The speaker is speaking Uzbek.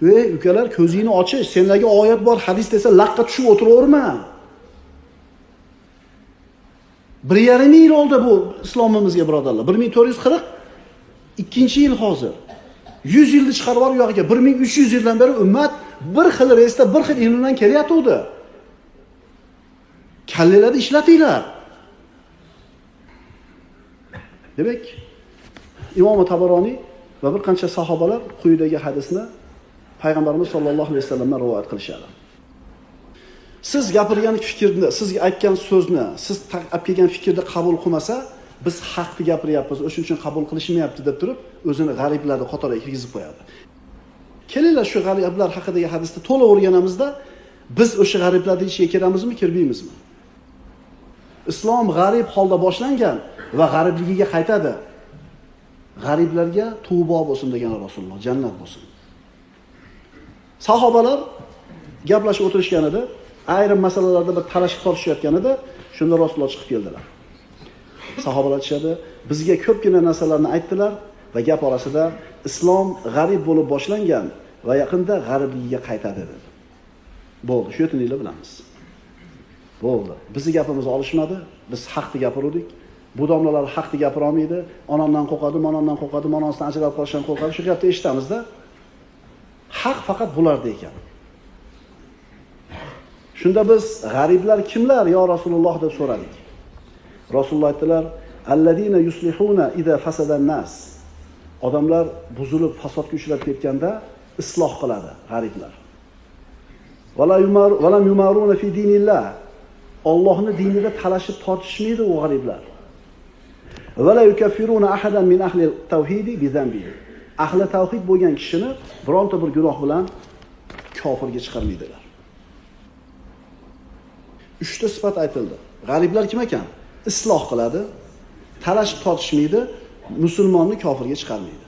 Ukalar, ko'zingni ochish, sendagi oyat bor, hadis desa laqqa tushib o'tiraverma. 1,5 yil oldi bu islomimizga, birodarlar. 1442-yil hozir. 100 yilni chiqarib yuborib yo'q ekan. 1300 yildan beri ummat bir xil reysda, bir xil ilm bilan kelyapti. Kallalarni ishlatinglar. Demak, Imom Tabaroniy va bir qancha sahobalar quyidagi hadisni Payg'ambarimiz sollallohu alayhi vasallamdan rivoyat qilishadi. Siz gapirgan fikrni, siz aytgan so'zni, siz olib kelgan fikrni qabul qilmasa, biz haqni gapiryapmiz, o'shuning uchun qabul qilishmayapti deb turib, o'zini g'ariblarni qatoriga kirgizib qo'yadi. Kelinglar shu g'ariblar haqidagi hadisni to'liq o'rganamizda, biz o'sha g'ariblarning ichiga kiramizmi, kirmaymizmi? Islom g'arib holda boshlangan va g'aribligiga qaytadi. G'ariblarga tavbo bo'lsin degan Rasululloh, jannat bo'lsin. Sahobalar gaplashib o'tirishganida, ayrim masalalarda bir talashib tortishayotganida, shunda Rasululloh chiqib keldilar. Sahobalar aytishadi, bizga ko'pgina narsalarni aytdilar va gap orasida islom g'arib bo'lib boshlangan va yaqinda g'aribligiga qaytadi dedi. Bo'ldi, shu yerda bilamiz. Bo'ldi. Bizning gapimizni olishmadi, biz haqni gapirdik. Bu domlalar haqni gapira olmaydi, onamdan qo'rqadi, onamdan qo'rqadi, onasidan ajralib qolishdan qo'rqadi. Shu gapni eshitamizda, haq faqat bularda ekan. Shunda biz g'ariblar kimlar yo Rasululloh deb so'radik. Rasululloh aytdilar: "Alladina yuslihuna idza fasadan nas." Odamlar buzilib, fasodga uchrab ketganda isloh qiladi g'ariblar. Wala yumaruna fi dinillah. Allohning dinida talashib tortishmaydi u g'ariblar. Wala yukaffiruna ahadan min ahli tawhidi bi zambihi. Ahli tavhid bo'lgan kishini bironta bir gunoh bilan kofirga chiqarmaydilar. 3 ta sifat aytildi. G'ariblar kim ekan? Isloh qiladi, talashib tortishmaydi, musulmonni kofirga chiqarmaydi.